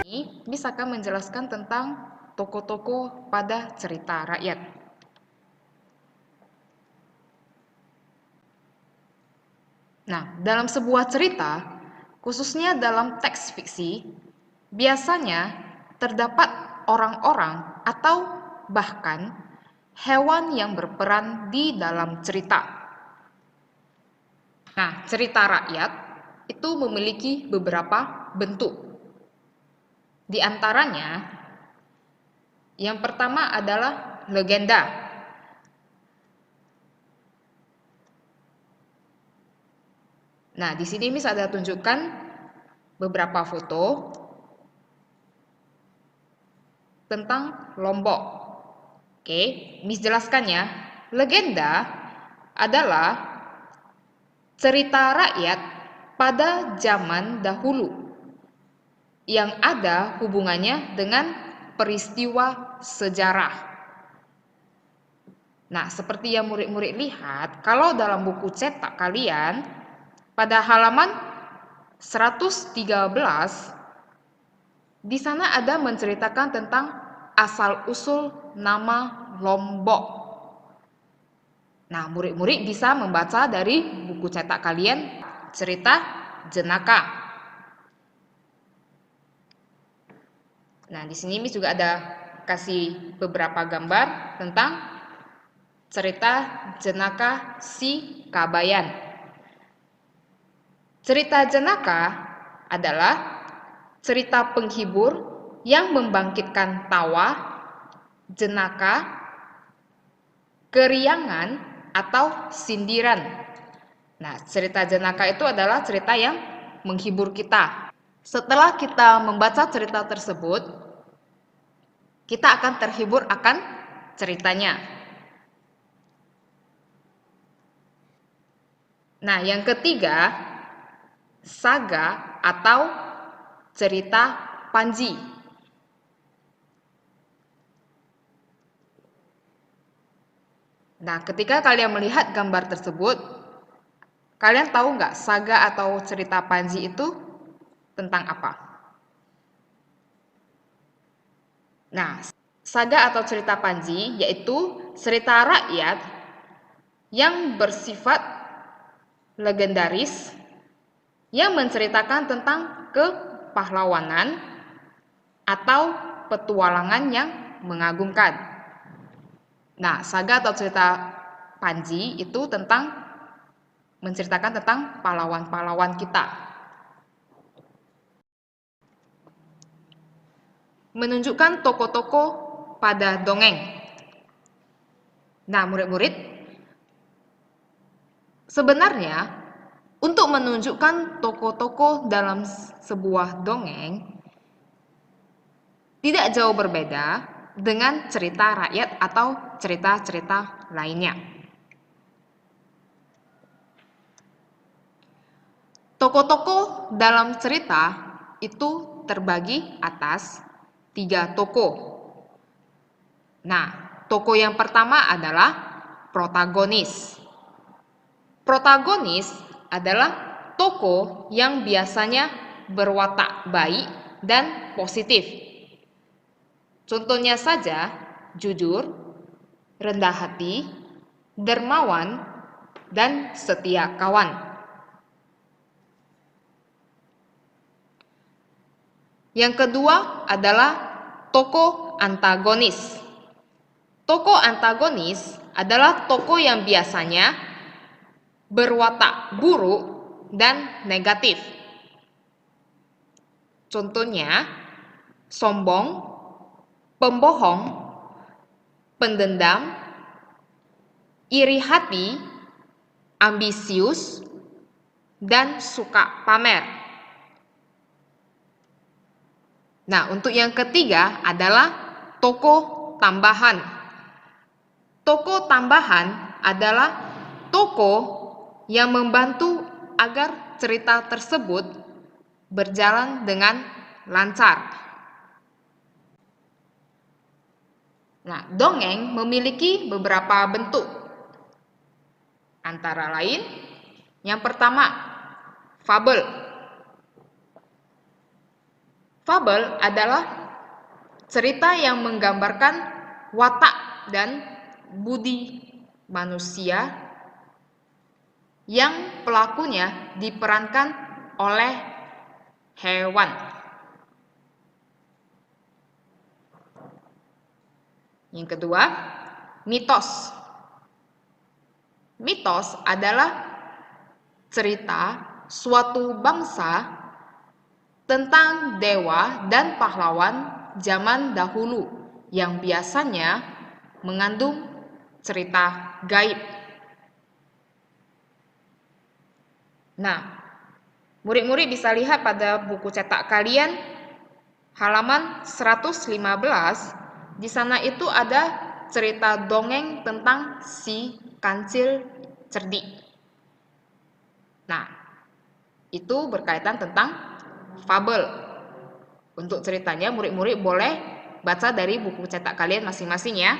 Ini bisakah menjelaskan tentang tokoh-tokoh pada cerita rakyat? Nah, dalam sebuah cerita, khususnya dalam teks fiksi, biasanya terdapat orang-orang atau bahkan hewan yang berperan di dalam cerita. Nah, cerita rakyat itu memiliki beberapa bentuk. Di antaranya, yang pertama adalah legenda. Nah, di sini Miss ada tunjukkan beberapa foto tentang Lombok. Oke, Miss jelaskan ya. Legenda adalah cerita rakyat pada zaman dahulu yang ada hubungannya dengan peristiwa sejarah. Nah, seperti yang murid-murid lihat, kalau dalam buku cetak kalian, pada halaman 113, di sana ada menceritakan tentang asal-usul nama Lombok. Nah, murid-murid bisa membaca dari buku cetak kalian, cerita Jenaka. Nah, di sini Miss juga ada kasih beberapa gambar tentang cerita Jenaka Si Kabayan. Cerita Jenaka adalah cerita penghibur yang membangkitkan tawa, jenaka, keriangan, atau sindiran. Nah, cerita Jenaka itu adalah cerita yang menghibur kita. Setelah kita membaca cerita tersebut, kita akan terhibur akan ceritanya. Nah, yang ketiga, saga atau cerita Panji. Nah, ketika kalian melihat gambar tersebut, kalian tahu nggak saga atau cerita Panji itu tentang apa? Nah, saga atau cerita Panji yaitu cerita rakyat yang bersifat legendaris yang menceritakan tentang kepahlawanan atau petualangan yang mengagumkan. Nah, saga atau cerita Panji itu menceritakan tentang pahlawan-pahlawan kita. Menunjukkan tokoh-tokoh pada dongeng. Nah, murid-murid, sebenarnya untuk menunjukkan tokoh-tokoh dalam sebuah dongeng tidak jauh berbeda dengan cerita rakyat atau cerita-cerita lainnya. Tokoh-tokoh dalam cerita itu terbagi atas 3 tokoh. Nah, tokoh yang pertama adalah protagonis. Protagonis adalah tokoh yang biasanya berwatak baik dan positif. Contohnya saja, jujur, rendah hati, dermawan, dan setia kawan. Yang kedua adalah tokoh antagonis. Tokoh antagonis adalah tokoh yang biasanya berwatak buruk dan negatif. Contohnya, sombong, pembohong, pendendam, iri hati, ambisius, dan suka pamer. Nah, untuk yang ketiga adalah tokoh tambahan. Tokoh tambahan adalah tokoh yang membantu agar cerita tersebut berjalan dengan lancar. Nah, dongeng memiliki beberapa bentuk. Antara lain, yang pertama, Fabel. Fabel adalah cerita yang menggambarkan watak dan budi manusia yang pelakunya diperankan oleh hewan. Yang kedua, mitos. Mitos adalah cerita suatu bangsa tentang dewa dan pahlawan zaman dahulu yang biasanya mengandung cerita gaib. Nah, murid-murid bisa lihat pada buku cetak kalian halaman 115. Di sana itu ada cerita dongeng tentang si kancil cerdik. Nah, itu berkaitan tentang fabel. Untuk ceritanya murid-murid boleh baca dari buku cetak kalian masing-masing ya.